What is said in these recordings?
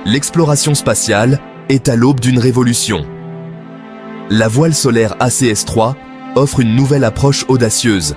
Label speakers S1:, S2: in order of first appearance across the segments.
S1: L'exploration spatiale est à l'aube d'une révolution. La voile solaire ACS-3 offre une nouvelle approche audacieuse.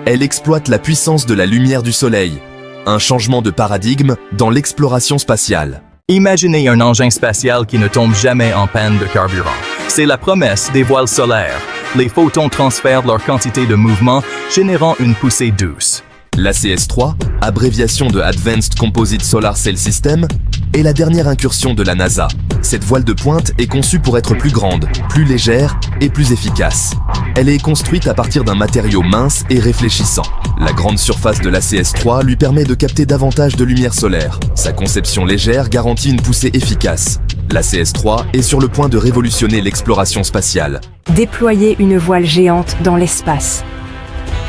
S1: Elle exploite la puissance de la lumière du Soleil, un changement de paradigme dans l'exploration spatiale.
S2: Imaginez un engin spatial qui ne tombe jamais en panne de carburant. C'est la promesse des voiles solaires. Les photons transfèrent leur quantité de mouvement, générant une poussée douce.
S1: L'ACS-3, abréviation de Advanced Composite Solar Cell System, est la dernière incursion de la NASA. Cette voile de pointe est conçue pour être plus grande, plus légère et plus efficace. Elle est construite à partir d'un matériau mince et réfléchissant. La grande surface de l'ACS-3 lui permet de capter davantage de lumière solaire. Sa conception légère garantit une poussée efficace. L'ACS-3 est sur le point de révolutionner l'exploration spatiale.
S3: Déployer une voile géante dans l'espace.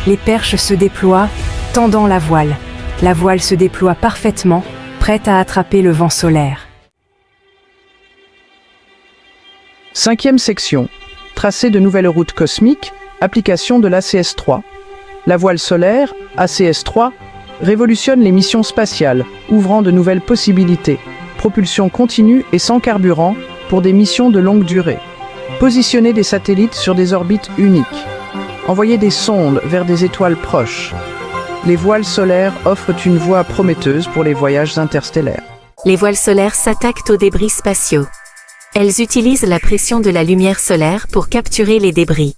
S3: Les perches se déploient, tendant la voile. La voile se déploie parfaitement, prête à attraper le vent solaire.
S4: 5e section. Tracer de nouvelles routes cosmiques, application de l'ACS-3. La voile solaire, ACS-3, révolutionne les missions spatiales, ouvrant de nouvelles possibilités. Propulsion continue et sans carburant pour des missions de longue durée. Positionner des satellites sur des orbites uniques. Envoyer des sondes vers des étoiles proches. Les voiles solaires offrent une voie prometteuse pour les voyages interstellaires.
S5: Les voiles solaires s'attaquent aux débris spatiaux. Elles utilisent la pression de la lumière solaire pour capturer les débris.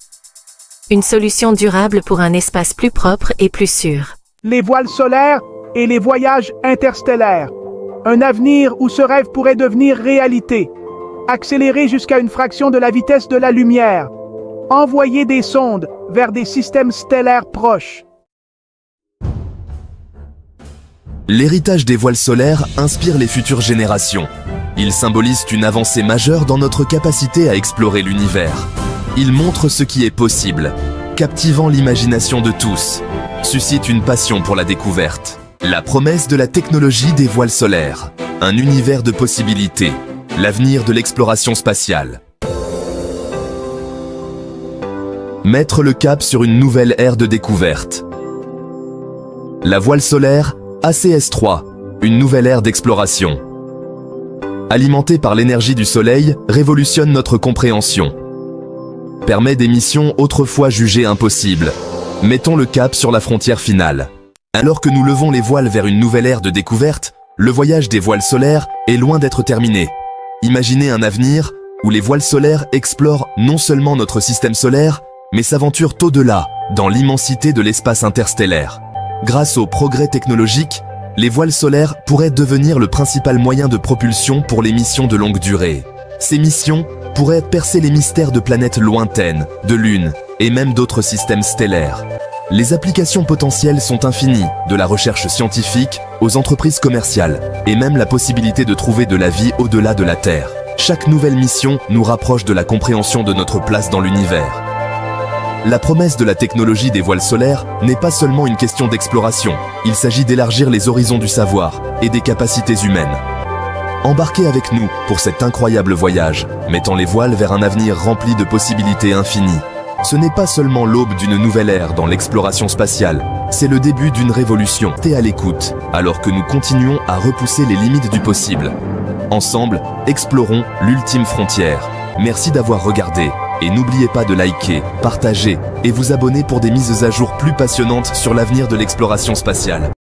S5: Une solution durable pour un espace plus propre et plus sûr.
S6: Les voiles solaires et les voyages interstellaires. Un avenir où ce rêve pourrait devenir réalité. Accélérer jusqu'à une fraction de la vitesse de la lumière. Envoyer des sondes vers des systèmes stellaires proches.
S1: L'héritage des voiles solaires inspire les futures générations. Ils symbolisent une avancée majeure dans notre capacité à explorer l'univers. Ils montrent ce qui est possible, captivant l'imagination de tous, suscitent une passion pour la découverte. La promesse de la technologie des voiles solaires, un univers de possibilités, l'avenir de l'exploration spatiale. Mettre le cap sur une nouvelle ère de découverte. La voile solaire ACS-3, une nouvelle ère d'exploration. Alimentée par l'énergie du Soleil, révolutionne notre compréhension. Permet des missions autrefois jugées impossibles. Mettons le cap sur la frontière finale. Alors que nous levons les voiles vers une nouvelle ère de découverte, le voyage des voiles solaires est loin d'être terminé. Imaginez un avenir où les voiles solaires explorent non seulement notre système solaire, mais s'aventurent au-delà, dans l'immensité de l'espace interstellaire. Grâce aux progrès technologiques, les voiles solaires pourraient devenir le principal moyen de propulsion pour les missions de longue durée. Ces missions pourraient percer les mystères de planètes lointaines, de lunes et même d'autres systèmes stellaires. Les applications potentielles sont infinies, de la recherche scientifique aux entreprises commerciales, et même la possibilité de trouver de la vie au-delà de la Terre. Chaque nouvelle mission nous rapproche de la compréhension de notre place dans l'univers. La promesse de la technologie des voiles solaires n'est pas seulement une question d'exploration, il s'agit d'élargir les horizons du savoir et des capacités humaines. Embarquez avec nous pour cet incroyable voyage, mettant les voiles vers un avenir rempli de possibilités infinies. Ce n'est pas seulement l'aube d'une nouvelle ère dans l'exploration spatiale, c'est le début d'une révolution. Restez à l'écoute, alors que nous continuons à repousser les limites du possible. Ensemble, explorons l'ultime frontière. Merci d'avoir regardé. Et n'oubliez pas de liker, partager et vous abonner pour des mises à jour plus passionnantes sur l'avenir de l'exploration spatiale.